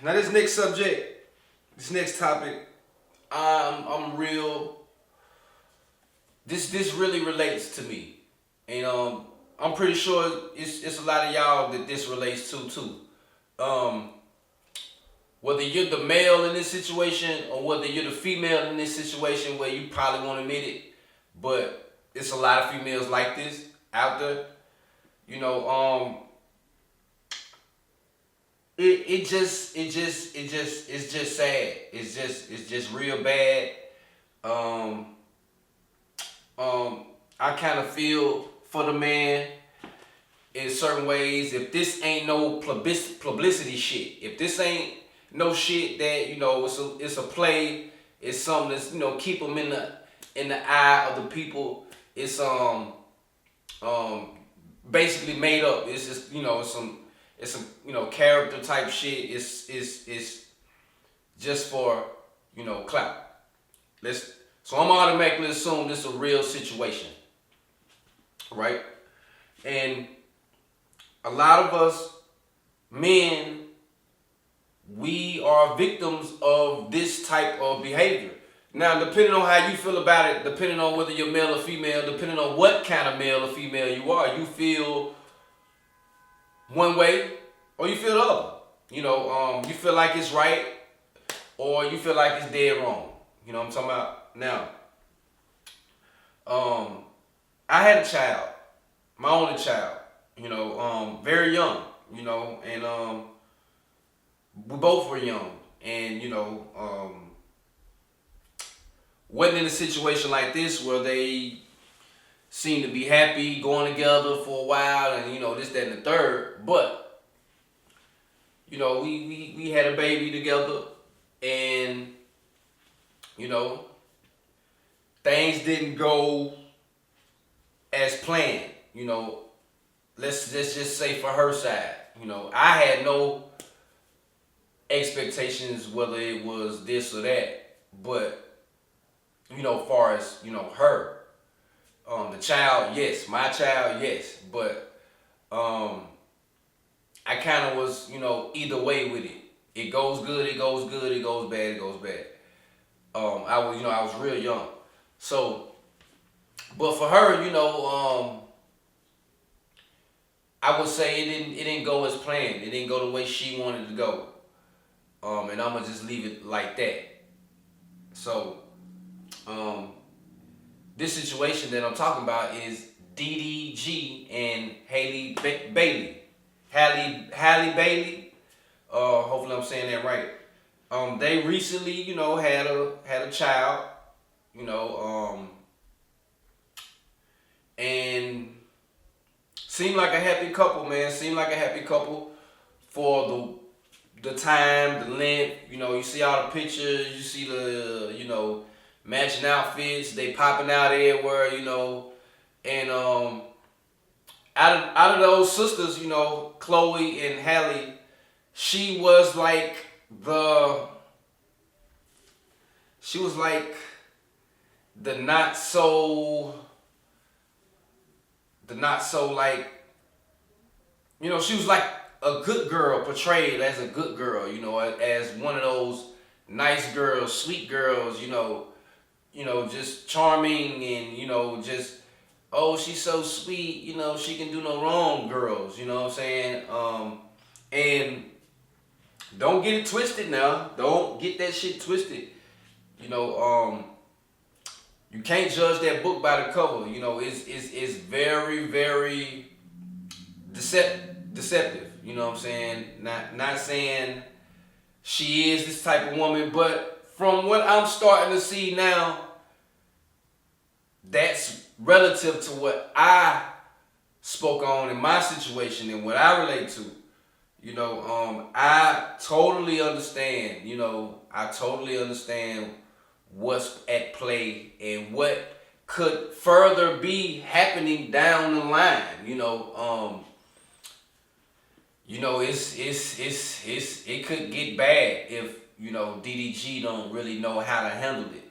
Now this next subject, this next topic, I'm real. This really relates to me, and I'm pretty sure it's a lot of y'all that this relates to too. Um, Whether you're the male in this situation or whether you're the female in this situation, where you probably won't admit it, but it's a lot of females like this out there. You know, it's just sad. It's just real bad. Um, I kind of feel for the man in certain ways. If this ain't no publicity shit, if this ain't no shit that it's a play, it's something that's keep them in the eye of the people. It's basically made up. It's just it's some character type shit. It's just for clout. So I'm automatically assume this is a real situation, right? And a lot of us men, we are victims of this type of behavior. Now, depending on how you feel about it, depending on whether you're male or female, depending on what kind of male or female you are, you feel one way or you feel the other. You feel like it's right or you feel like it's dead wrong. You know what I'm talking about? Now, I had a child, my only child, very young, and we both were young, and wasn't in a situation like this where they seemed to be happy going together for a while, and this, that, and the third. But we had a baby together, and things didn't go as planned. Let's just say for her side, I had no expectations whether it was this or that, but far as her, the child, yes, my child, yes, but I kind of was either way with it. It goes good, it goes good, it goes bad, it goes bad. I was real young, so but for her, I would say it didn't go as planned. It didn't go the way she wanted to go. And I'm gonna just leave it like that. So, this situation that I'm talking about is DDG and Bailey. Halle Bailey. Hopefully I'm saying that right. They recently, had a child. And seemed like a happy couple, man. Seemed like a happy couple for the time, the length. You see all the pictures, you see the matching outfits, they popping out everywhere, and out of those sisters, Chloe and Halle, she was like the not so like, she was like a good girl, portrayed as a good girl, as one of those nice girls, sweet girls, just charming and, just, oh, she's so sweet, she can do no wrong girls, you know what I'm saying? And don't get it twisted now. Don't get that shit twisted. You can't judge that book by the cover. It's very, very deceptive. You know what I'm saying? Not saying she is this type of woman, but from what I'm starting to see now, that's relative to what I spoke on in my situation and what I relate to. I totally understand. I totally understand what's at play and what could further be happening down the line. It could get bad if DDG don't really know how to handle it.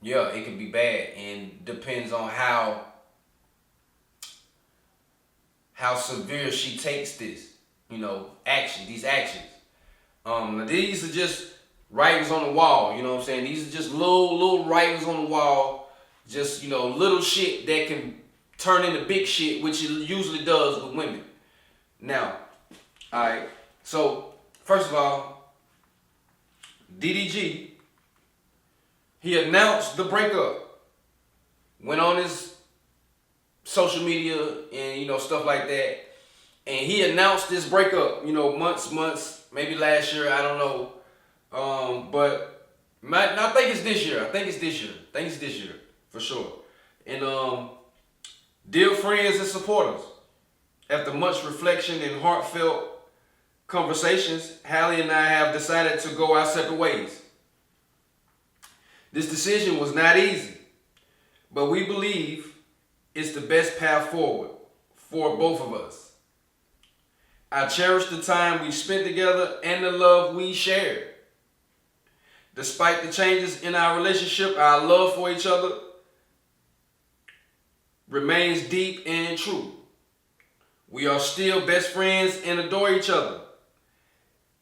Yeah, it could be bad, and depends on how severe she takes this. these actions. Now these are just writings on the wall, you know what I'm saying? These are just little writings on the wall, just, little shit that can turn into big shit, which it usually does with women. Now, alright, so first of all, DDG, he announced the breakup, went on his social media and, stuff like that, and he announced this breakup, months, maybe last year, I don't know. But I think it's this year. I think it's this year for sure. And dear friends and supporters, after much reflection and heartfelt conversations, Halle and I have decided to go our separate ways. This decision was not easy, but we believe it's the best path forward for both of us. I cherish the time we spent together and the love we shared. Despite the changes in our relationship, our love for each other remains deep and true. We are still best friends and adore each other.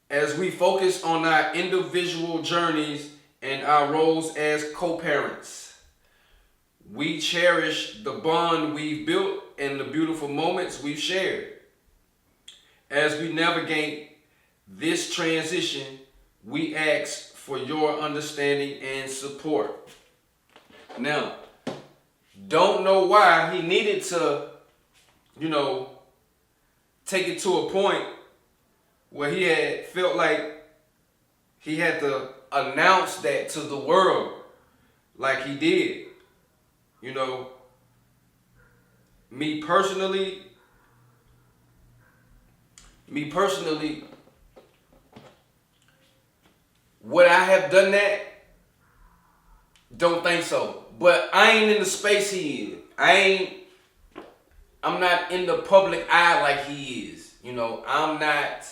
As we focus on our individual journeys and our roles as co-parents, we cherish the bond we've built and the beautiful moments we've shared. As we navigate this transition, we ask for your understanding and support. Now, don't know why he needed to, take it to a point where he had felt like he had to announce that to the world like he did. Me personally, would I have done that? Don't think so. But I ain't in the space he is. I'm not in the public eye like he is. I'm not,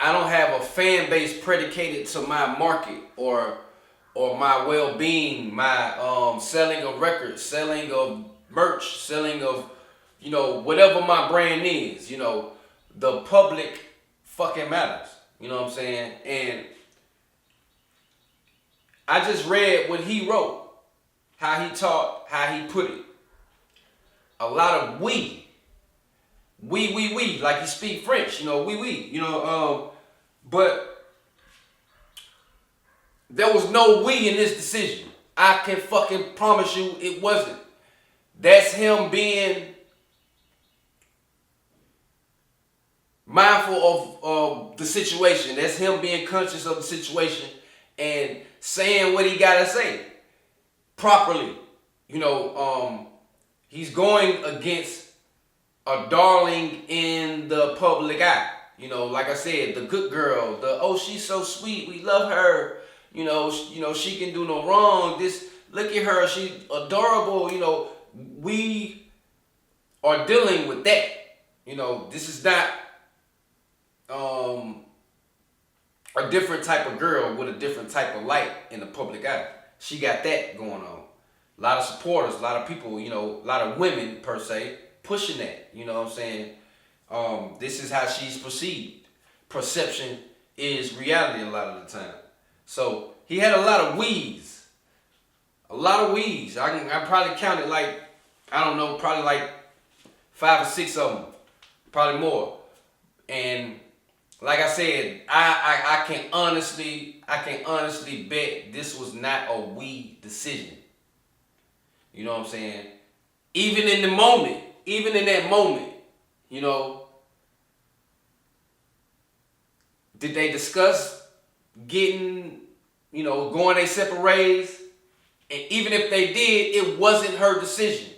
I don't have a fan base predicated to my market or my well-being, my selling of records, selling of merch, selling of, whatever my brand is. The public fucking matters. You know what I'm saying? And I just read what he wrote, how he talked, how he put it. A lot of we, like he speak French, but there was no we in this decision. I can fucking promise you it wasn't. That's him being mindful of the situation. That's him being conscious of the situation and saying what he gotta say properly. He's going against a darling in the public eye. Like I said, the good girl, she's so sweet, we love her. She can do no wrong. Look at her, she's adorable. We are dealing with that. This is not a different type of girl with a different type of light in the public eye. She got that going on. A lot of supporters, a lot of people, a lot of women per se, pushing that. You know what I'm saying? This is how she's perceived. Perception is reality a lot of the time. So he had a lot of we's. A lot of we's. I probably counted probably like 5 or 6 of them. Probably more. And like I said, I can honestly bet this was not a we decision. You know what I'm saying? Even in that moment, did they discuss getting, going their separate ways? And even if they did, it wasn't her decision.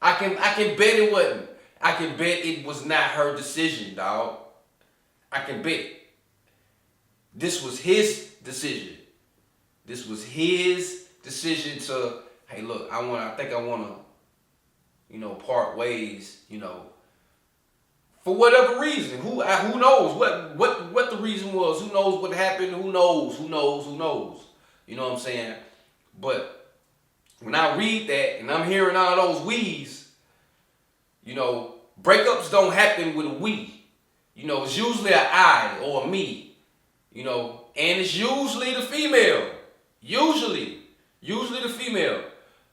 I can bet it wasn't. I can bet it was not her decision, dog. I can bet it. This was his decision. This was his decision to, hey, look, I think I want to, part ways, for whatever reason. Who knows what the reason was? Who knows what happened? Who knows? You know what I'm saying? But when I read that and I'm hearing all those we's, breakups don't happen with a we. You know, it's usually an I or a me. You know, and it's usually the female. Usually the female.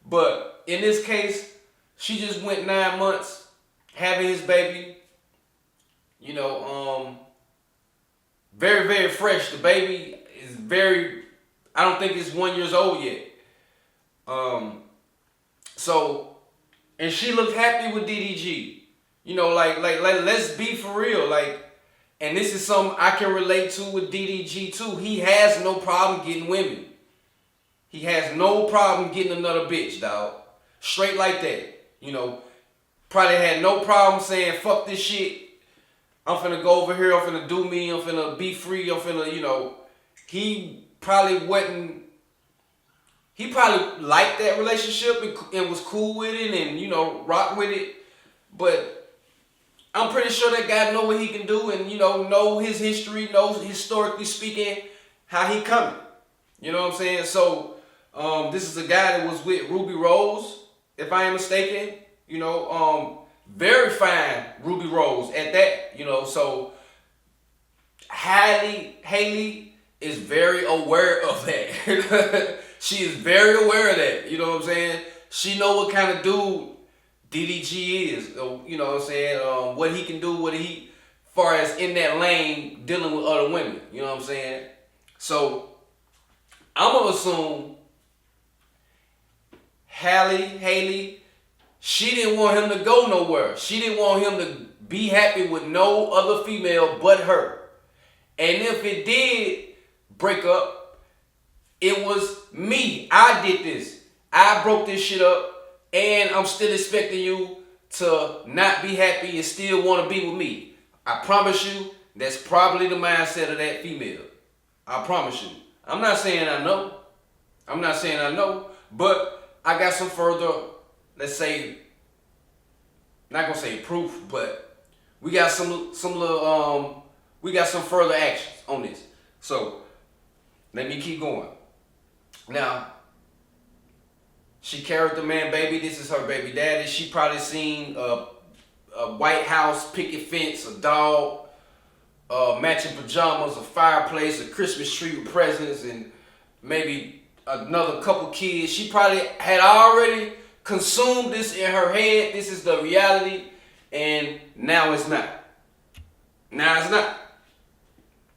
But in this case, she just went 9 months having his baby. You know, very, very fresh. The baby is very, I don't think it's 1 year old yet. So, and she looked happy with DDG. You know, like let's be for real. Like, and this is something I can relate to with DDG too. He has no problem getting women. He has no problem getting another bitch, dog. Straight like that. You know, probably had no problem saying, fuck this shit. I'm finna go over here. I'm finna do me. I'm finna be free. I'm finna, you know. He probably wasn't. He probably liked that relationship and was cool with it and, you know, rock with it. But I'm pretty sure that guy know what he can do and, you know his history, knows historically speaking how he coming. You know what I'm saying? So this is a guy that was with Ruby Rose, if I am mistaken. You know, very fine Ruby Rose at that. You know, so Halle is very aware of that. She is very aware of that. You know what I'm saying? She know what kind of dude DDG is. You know what I'm saying? What he can do, what he, far as in that lane dealing with other women. You know what I'm saying? So I'm gonna assume Halle, she didn't want him to go nowhere. She didn't want him to be happy with no other female but her. And if it did break up, it was me. I did this. I broke this shit up, and I'm still expecting you to not be happy and still want to be with me. I promise you, that's probably the mindset of that female. I promise you. I'm not saying I know. But I got some further, let's say, not gonna say proof, but we got some further actions on this. So let me keep going. Now, she carried the man baby. This is her baby daddy. She probably seen a White House picket fence, a dog, matching pajamas, a fireplace, a Christmas tree with presents, and maybe another couple kids. She probably had already consumed this in her head. This is the reality, and now it's not. Now it's not.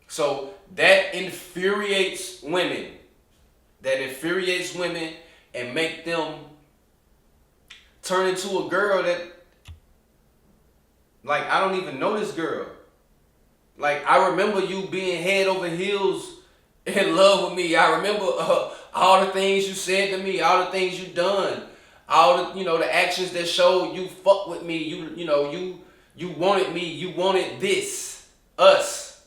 So that infuriates women. And make them turn into a girl that, like, I don't even know this girl. Like, I remember you being head over heels in love with me. I remember all the things you said to me, all the things you done, all the, you know, the actions that showed you fuck with me. You wanted me. You wanted this, us.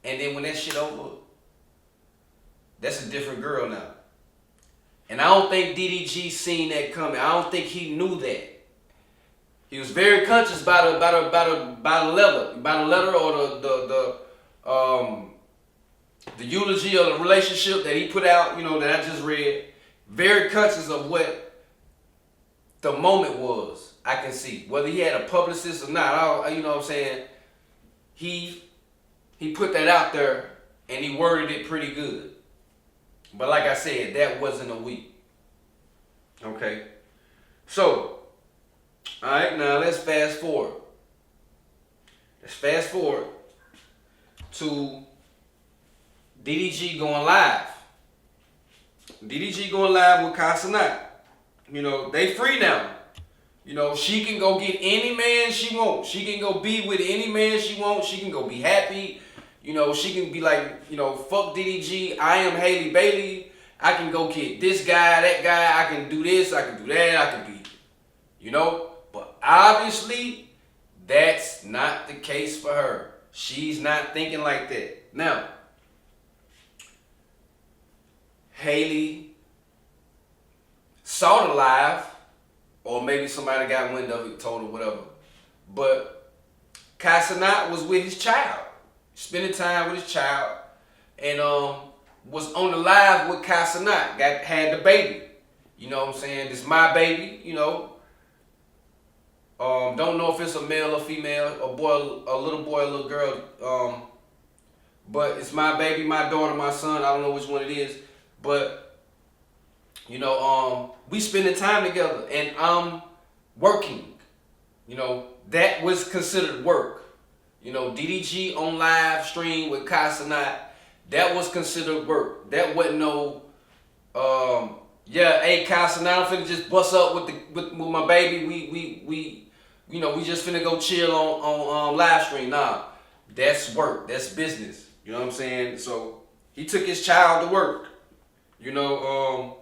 And then when that shit over, that's a different girl now. And I don't think DDG seen that coming. I don't think he knew that. He was very conscious by the letter or the eulogy of the relationship that he put out, you know, that I just read. Very conscious of what the moment was. I can see whether he had a publicist or not. You know what I'm saying? He put that out there and he worded it pretty good. But like I said, that wasn't a week. Okay. So, all right, now let's fast forward. Let's fast forward to DDG going live. DDG going live with Casanat. You know, they free now. You know, she can go get any man she wants. She can go be with any man she wants. She can go be happy. You know, she can be like, you know, fuck DDG. I am Halle Bailey. I can go get this guy, that guy. I can do this. I can do that. I can be, you know. But obviously, that's not the case for her. She's not thinking like that. Now, Halle saw the live, or maybe somebody got wind of it, told her, whatever. But Casanat was with his child, spending time with his child, and was on the live with Casanat, had the baby. You know what I'm saying? This is my baby, you know. Don't know if it's a male or female, a boy, a little boy, a little girl. But it's my baby, my daughter, my son. I don't know which one it is. But, you know, we spending time together and I'm working. You know, that was considered work. You know, DDG on live stream with Casanat, that was considered work. That wasn't no, yeah, hey Casanat, I'm finna just bust up with my baby. We you know, we just finna go chill on live stream. Nah, that's work. That's business. You know what I'm saying? So he took his child to work. You know,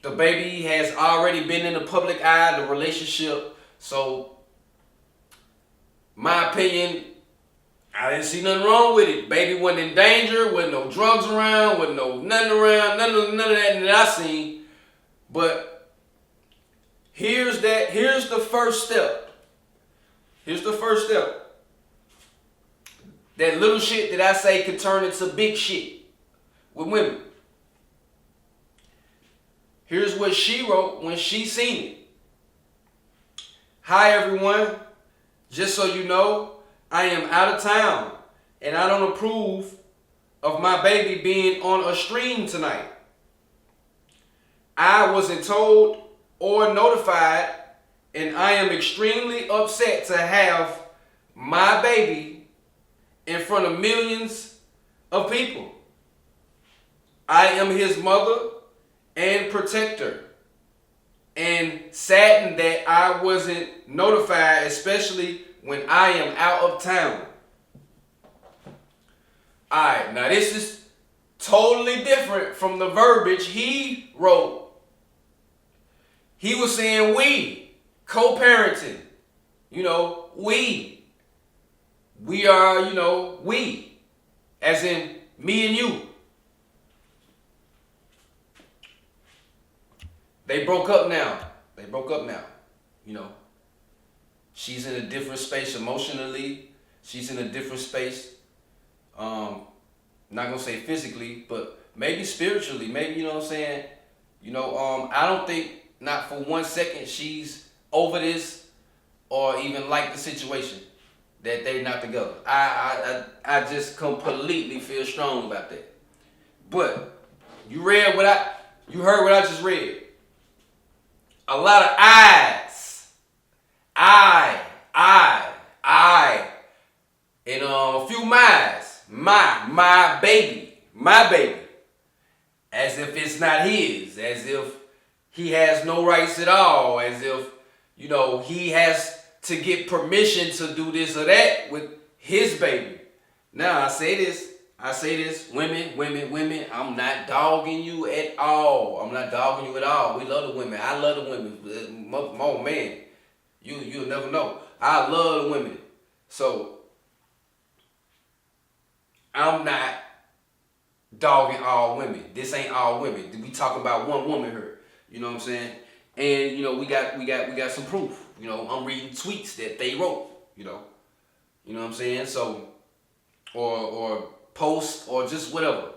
the baby has already been in the public eye, the relationship. So, my opinion, I didn't see nothing wrong with it. Baby wasn't in danger, wasn't no drugs around, wasn't no nothing around, none of that I seen. But here's the first step. Here's the first step. That little shit that I say could turn into big shit with women. Here's what she wrote when she seen it. Hi everyone. Just so you know, I am out of town and I don't approve of my baby being on a stream tonight. I wasn't told or notified and I am extremely upset to have my baby in front of millions of people. I am his mother and protector, and saddened that I wasn't notified, especially when I am out of town. Alright, now this is totally different from the verbiage he wrote. He was saying we, co-parenting, you know, we are, you know, we, as in me and you. They broke up now. You know, she's in a different space emotionally. She's in a different space. Not gonna say physically, but maybe spiritually. Maybe, you know what I'm saying? You know, I don't think, not for 1 second, she's over this or even like the situation that they're not together. I just completely feel strong about that. But you heard what I just read. A lot of eyes. And a few my's. My baby. As if it's not his. As if he has no rights at all. As if, you know, he has to get permission to do this or that with his baby. Now, I say this, women, I'm not dogging you at all. We love the women. I love the women. Oh, man, you'll never know. I love the women. So, I'm not dogging all women. This ain't all women. We talking about one woman here. You know what I'm saying? And, you know, we got some proof. You know, I'm reading tweets that they wrote, you know what I'm saying? So, or posts or just whatever,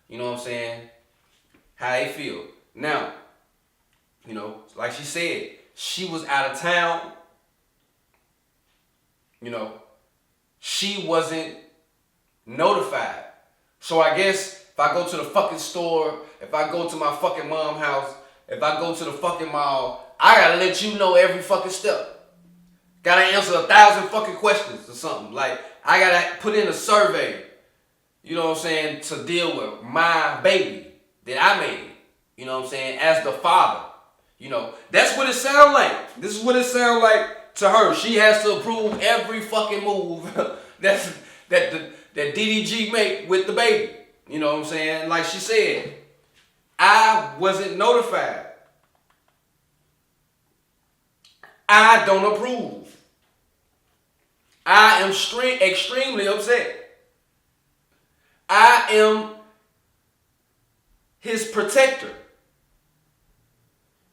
you know what I'm saying? How they feel. Now, you know, like she said, she was out of town. You know, she wasn't notified. So I guess if I go to the fucking store, if I go to my fucking mom's house, if I go to the fucking mall, I gotta let you know every fucking step. Gotta answer 1,000 fucking questions or something. Like, I gotta put in a survey, you know what I'm saying, to deal with my baby that I made, you know what I'm saying, as the father. You know, that's what it sounds like. This is what it sounds like to her. She has to approve every fucking move that DDG make with the baby. You know what I'm saying? Like she said, I wasn't notified. I don't approve. I am extremely upset. I am his protector.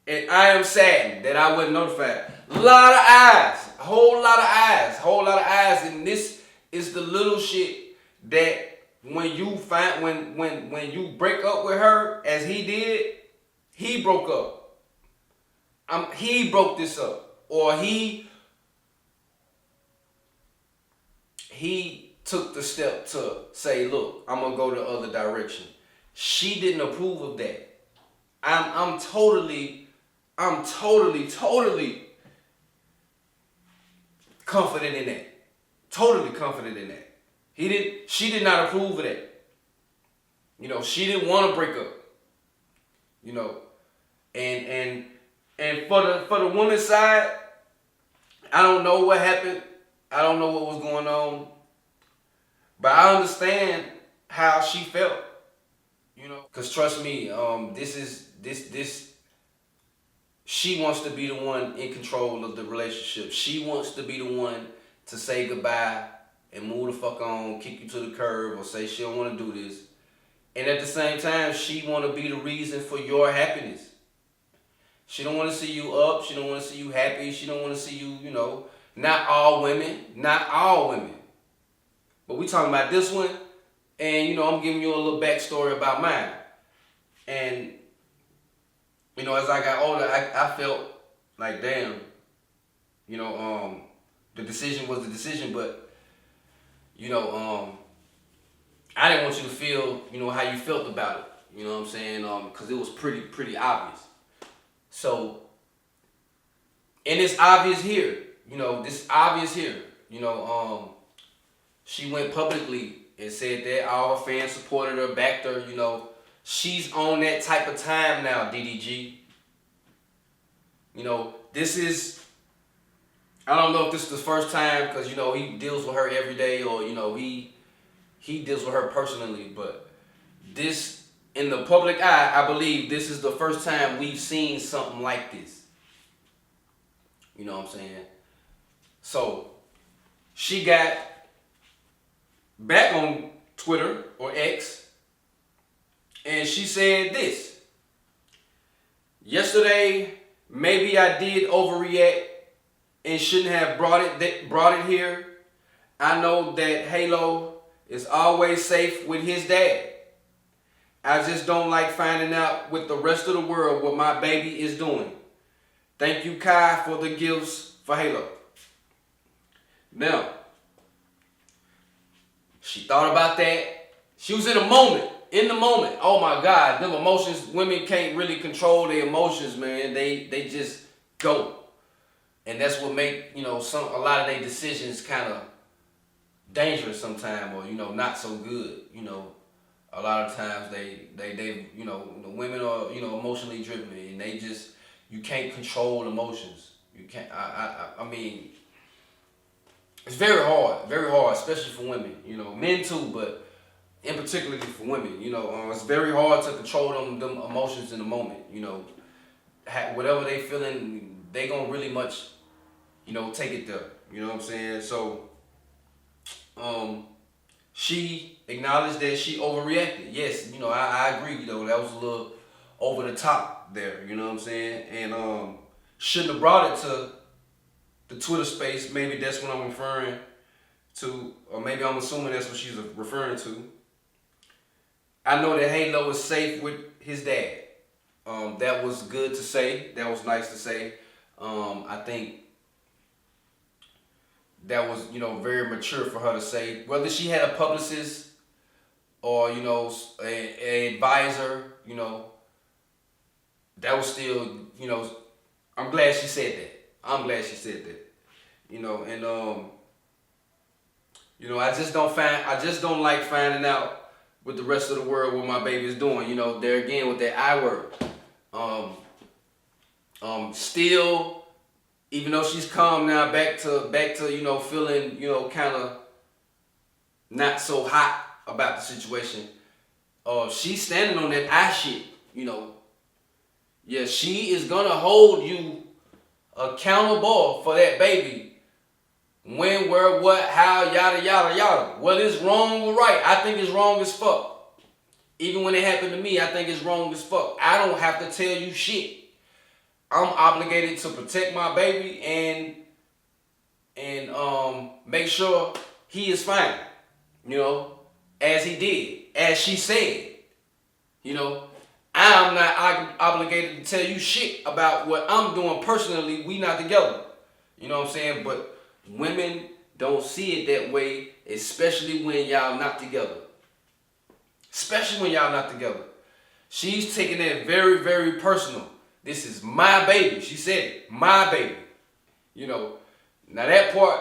And I am saddened that I wasn't notified. A lot of eyes. A whole lot of eyes. Whole lot of eyes. And this is the little shit that when you find when you break up with her, as he did, he broke up. He broke this up. or he took the step to say, look, I'm gonna go the other direction. She didn't approve of that. I'm totally confident in that. Totally confident in that. She did not approve of that. You know, she didn't want to break up. You know, and for the woman's side, I don't know what happened. I don't know what was going on. But I understand how she felt. You know, cause trust me, she wants to be the one in control of the relationship. She wants to be the one to say goodbye and move the fuck on, kick you to the curb, or say she don't want to do this. And at the same time, she want to be the reason for your happiness. She don't want to see you up. She don't want to see you happy. She don't want to see you, you know, not all women. But we talking about this one, and, you know, I'm giving you a little backstory about mine. And, you know, as I got older, I felt like, damn, you know, the decision was the decision, but, you know, I didn't want you to feel, you know, how you felt about it. You know what I'm saying? Because it was pretty obvious. So, and it's obvious here. You know, this obvious here. You know, she went publicly and said that all her fans supported her, backed her. You know, she's on that type of time now, DDG. You know, this is, I don't know if this is the first time, because, you know, he deals with her every day, or, you know, he deals with her personally, but this, in the public eye, I believe this is the first time we've seen something like this. You know what I'm saying? So, she got back on Twitter, or X, and she said this: yesterday, maybe I did overreact and shouldn't have brought it here. I know that Halo is always safe with his dad. I just don't like finding out with the rest of the world what my baby is doing. Thank you, Kai, for the gifts for Halo. Now, she thought about that. She was in the moment. Oh my God, them emotions, women can't really control their emotions, man. They just go. And that's what make, you know, a lot of their decisions kind of dangerous sometimes, or, you know, not so good. You know, a lot of times they you know, the women are, you know, emotionally driven, and they just, you can't control emotions. You can't. I mean, it's very hard, especially for women. You know, men too, but in particularly for women. You know, it's very hard to control them emotions in the moment. You know, whatever they feeling, they gonna really much, you know, take it there. You know what I'm saying? So, she acknowledged that she overreacted. Yes, you know, I agree, you know, that was a little over the top there, you know what I'm saying? And shouldn't have brought it to the Twitter space. Maybe that's what I'm referring to, or maybe I'm assuming that's what she's referring to. I know that Halo is safe with his dad. That was good to say. That was nice to say. I think that was, you know, very mature for her to say. Whether she had a publicist or, you know, an advisor, you know, that was still, you know, I'm glad she said that. You know, and you know, I just don't like finding out with the rest of the world what my baby is doing. You know, there again with that I word. Still, even though she's calm now, back to you know, feeling, you know, kind of not so hot about the situation. She's standing on that I shit, you know. Yeah, she is gonna hold you accountable for that baby. When, where, what, how, yada, yada, yada. Whether it's wrong or right, I think it's wrong as fuck. Even when it happened to me, I think it's wrong as fuck. I don't have to tell you shit. I'm obligated to protect my baby and make sure he is fine. You know, as he did, as she said. You know, I'm not obligated to tell you shit about what I'm doing personally. We not together. You know what I'm saying? But women don't see it that way, especially when y'all not together. Especially when y'all not together. She's taking it very, very personal. This is my baby. She said it. My baby. You know, now that part,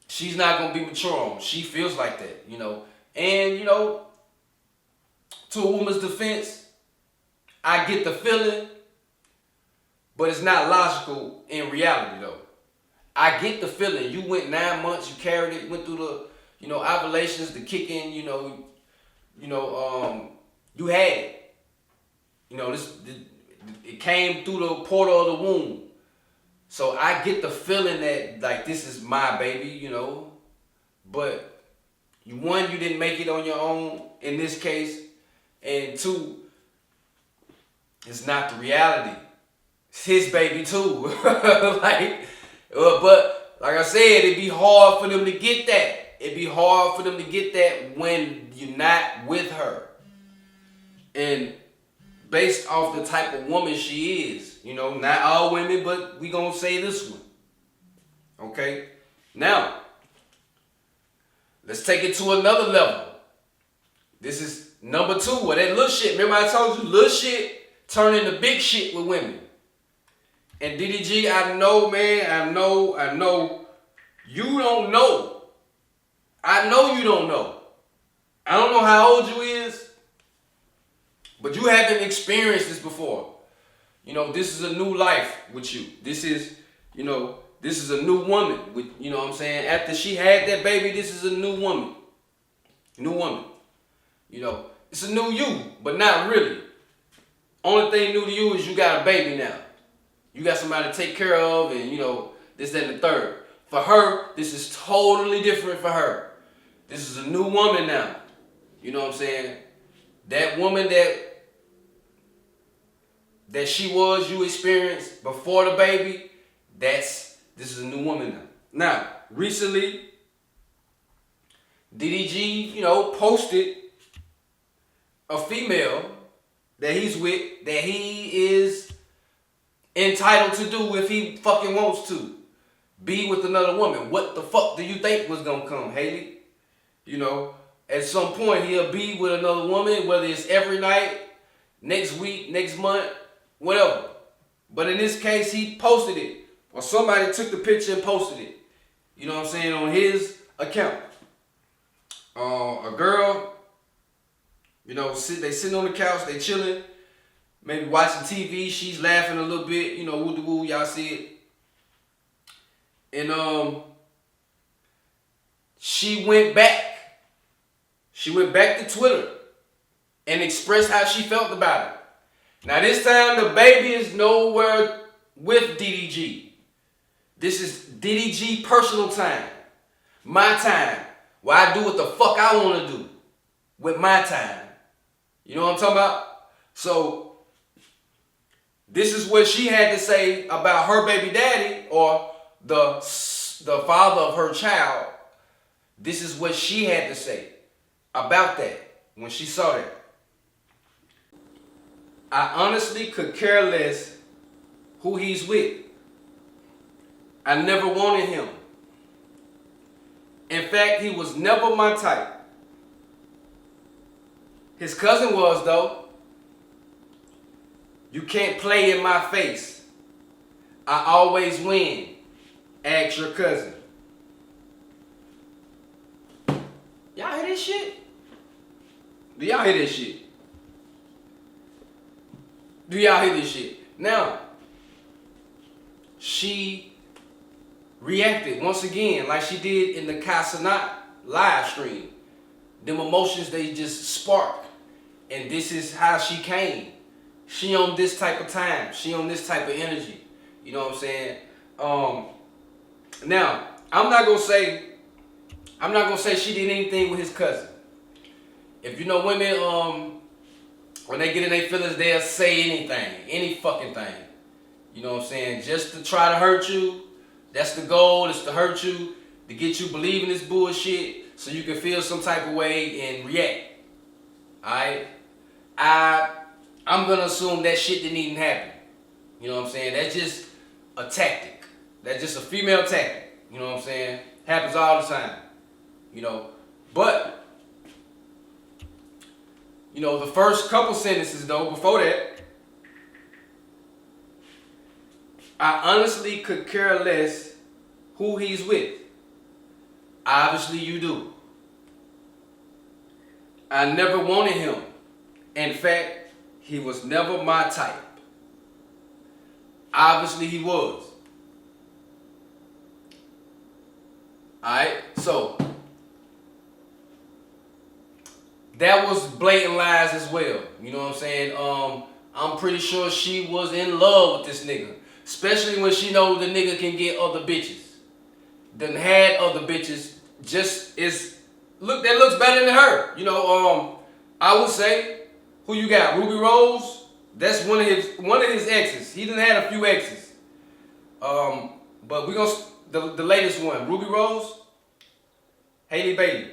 she's not going to be mature on. She feels like that, you know. And, you know, to a woman's defense, I get the feeling, but it's not logical in reality, though. I get the feeling. You went 9 months, you carried it, went through the, you know, ovulations, the kicking, you had it. You know, it came through the portal of the womb. So I get the feeling that, like, this is my baby, you know. But, one, you didn't make it on your own in this case. And two, it's not the reality. It's his baby, too. But, like I said, it'd be hard for them to get that. It'd be hard for them to get that when you're not with her. And based off the type of woman she is. You know, not all women, but we gonna say this one. Okay? Now, let's take it to another level. This is number 2, or that little shit. Remember I told you, little shit turn into big shit with women. And DDG, I know, man, I know, you don't know. I know you don't know. I don't know how old you is, but you haven't experienced this before. You know, this is a new life with you. This is, you know, this is a new woman. With, you know what I'm saying? After she had that baby, this is a new woman. New woman. You know, it's a new you, but not really. Only thing new to you is you got a baby now. You got somebody to take care of and, you know, this, that, and the third. For her, this is totally different for her. This is a new woman now. You know what I'm saying? That woman that she was, you experienced before the baby, this is a new woman now. Now, recently, DDG, you know, posted a female that he's with that he is entitled to do if he fucking wants to. Be with another woman. What the fuck do you think was gonna come, Haley? You know, at some point he'll be with another woman, whether it's every night, next week, next month, whatever. But in this case, he posted it. Or somebody took the picture and posted it. You know what I'm saying? On his account. A girl, you know, they sitting on the couch, they chilling, maybe watching TV, she's laughing a little bit, you know, woo-de-woo, y'all see it. And she went back. She went back to Twitter and expressed how she felt about it. Now this time the baby is nowhere with DDG. This is DDG personal time. My time. Where I do what the fuck I want to do with my time. You know what I'm talking about? So this is what she had to say about her baby daddy, or the father of her child. This is what she had to say about that when she saw that. I honestly could care less who he's with. I never wanted him. In fact, he was never my type. His cousin was, though. You can't play in my face. I always win. Ask your cousin. Y'all hear this shit? Do y'all hear this shit? Do y'all hear this shit? Now, she reacted once again like she did in the Casanat live stream. Them emotions, they just spark. And this is how she came. She on this type of time. She on this type of energy. You know what I'm saying? Now, I'm not gonna say she did anything with his cousin. If you know women, when they get in their feelings, they'll say anything, any fucking thing. You know what I'm saying? Just to try to hurt you. That's the goal, is to hurt you, to get you believing this bullshit so you can feel some type of way and react. Alright? I'm gonna assume that shit didn't even happen. You know what I'm saying? That's just a tactic. That's just a female tactic. You know what I'm saying? Happens all the time. You know, but you know, the first couple sentences though, before that, I honestly could care less who he's with. Obviously you do. I never wanted him. In fact, he was never my type. Obviously he was. Alright, so that was blatant lies as well. You know what I'm saying? I'm pretty sure she was in love with this nigga. Especially when she know the nigga can get other bitches. Done had other bitches, just is that looks better than her. You know, I would say, who you got? Ruby Rose? That's one of his exes. He done had a few exes. But we gonna the latest one, Ruby Rose, Halle Bailey.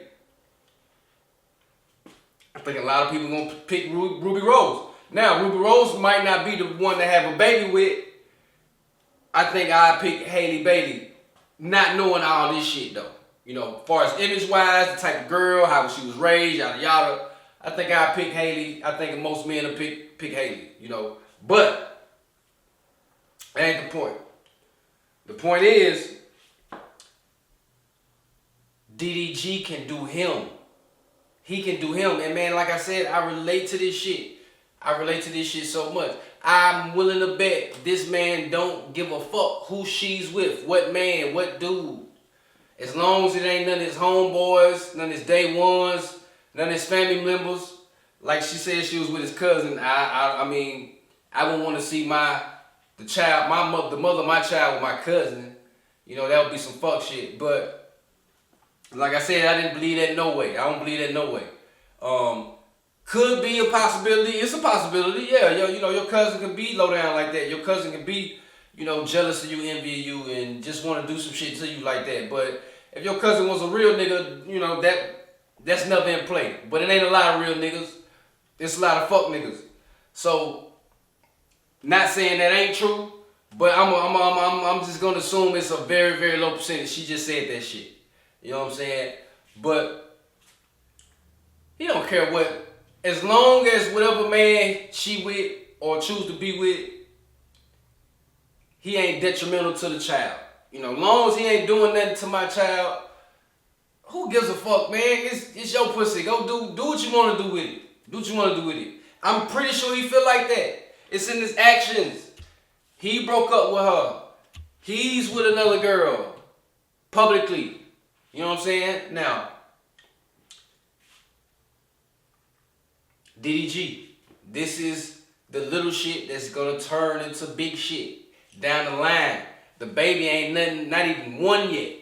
I think a lot of people gonna pick Ruby Rose. Now, Ruby Rose might not be the one to have a baby with. I think I pick Halle Bailey, not knowing all this shit though. You know, as far as image-wise, the type of girl, how she was raised, yada yada. I think I pick Halle. I think most men will pick Halle. You know, but that ain't the point. The point is, DDG can do him. He can do him. And man, like I said, I relate to this shit. I relate to this shit so much. I'm willing to bet this man don't give a fuck who she's with, what man, what dude. As long as it ain't none of his homeboys, none of his day ones, none of his family members. Like she said she was with his cousin. I mean, I wouldn't want to see the mother of my child with my cousin. You know, that would be some fuck shit. But like I said, I didn't believe that no way. I don't believe that no way. Could be a possibility. It's a possibility. Yeah, you know, your cousin can be low down like that. Your cousin can be, you know, jealous of you, envy you, and just want to do some shit to you like that. But if your cousin was a real nigga, you know, that's never in play. But it ain't a lot of real niggas. It's a lot of fuck niggas. So, not saying that ain't true, but I'm just gonna assume it's a very, very low percentage. She just said that shit. You know what I'm saying? But he don't care what. As long as whatever man she with or choose to be with, he ain't detrimental to the child. You know, as long as he ain't doing nothing to my child, who gives a fuck, man? It's your pussy. Go do what you want to do with it. Do what you want to do with it. I'm pretty sure he feel like that. It's in his actions. He broke up with her. He's with another girl. Publicly. You know what I'm saying? Now, DDG, this is the little shit that's gonna turn into big shit down the line. The baby ain't nothing, not even one yet.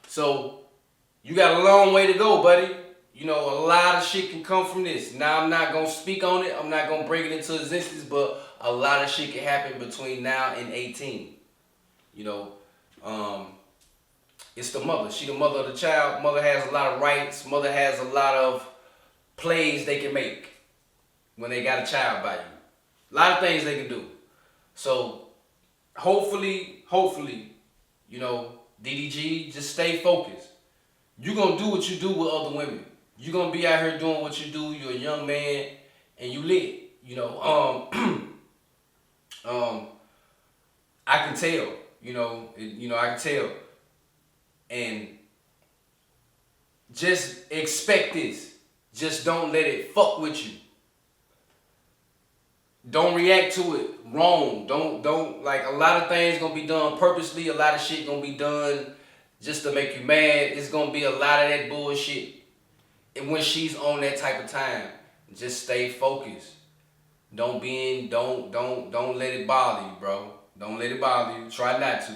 So you got a long way to go, buddy. You know, a lot of shit can come from this. Now I'm not gonna speak on it. I'm not gonna bring it into existence, but a lot of shit can happen between now and 18. You know, it's the mother. She the mother of the child. Mother has a lot of rights. Mother has a lot of plays they can make when they got a child by you. A lot of things they can do. So hopefully, you know, DDG, just stay focused. You're going to do what you do with other women. You're going to be out here doing what you do. You're a young man and you lit. You know, I can tell, I can tell. And just expect this. Just don't let it fuck with you. Don't react to it wrong. Don't like, a lot of things gonna be done purposely. A lot of shit gonna be done just to make you mad. It's gonna be a lot of that bullshit. And when she's on that type of time, just stay focused. Don't let it bother you, bro. Don't let it bother you. Try not to.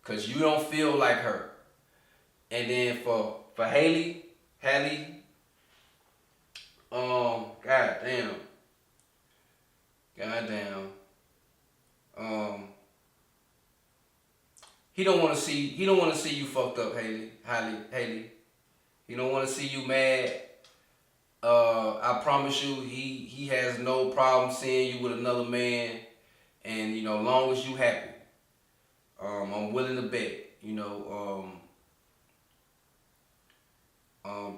Cause you don't feel like her. And then for Halle, goddamn. He don't want to see you fucked up, Halle. He don't want to see you mad. I promise you, he has no problem seeing you with another man, and you know, long as you happy. I'm willing to bet.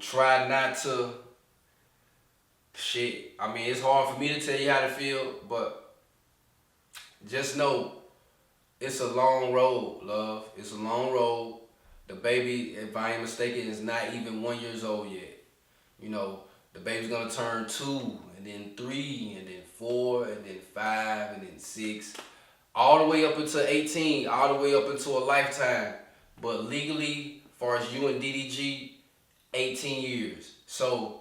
Try not to. Shit. I mean, it's hard for me to tell you how to feel, but just know it's a long road, love. It's a long road. The baby, if I ain't mistaken, is not even 1 year old yet. The baby's gonna turn 2, and then 3, and then 4, and then 5, and then 6, all the way up until 18, all the way up into a lifetime. But legally, as far as you and DDG, 18 years. So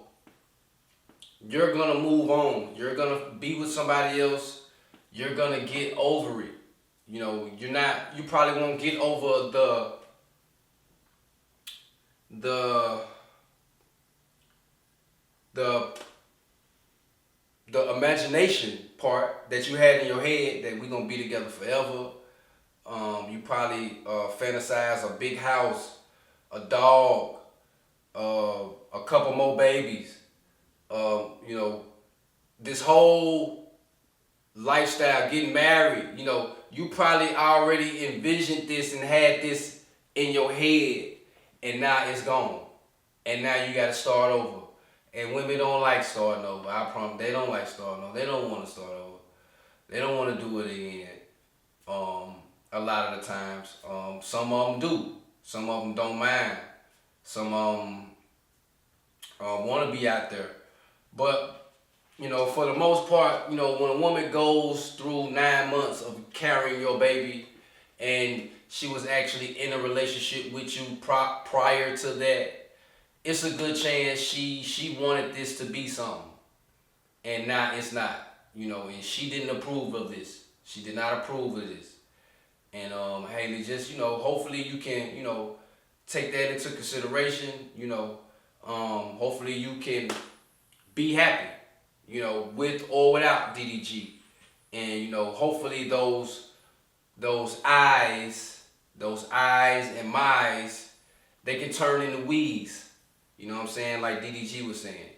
you're gonna move on. You're gonna be with somebody else. You're gonna get over it. You probably won't get over the imagination part that you had in your head that we're gonna be together forever. You probably fantasize a big house, a dog, a couple more babies. This whole lifestyle, getting married. You probably already envisioned this and had this in your head, and now it's gone. And now you gotta start over. And women don't like starting over. I promise, they don't like starting over. They don't want to start over. They don't want to do it again. A lot of the times, some of them do. Some of them don't mind. Some of them want to be out there. But for the most part, when a woman goes through 9 months of carrying your baby, and she was actually in a relationship with you prior to that, it's a good chance she wanted this to be something, and now it's not. And she didn't approve of this. She did not approve of this. And Haley, just hopefully you can take that into consideration. Hopefully you can be happy. With or without DDG, and hopefully those eyes and my eyes, they can turn into we's. You know what I'm saying? Like DDG was saying.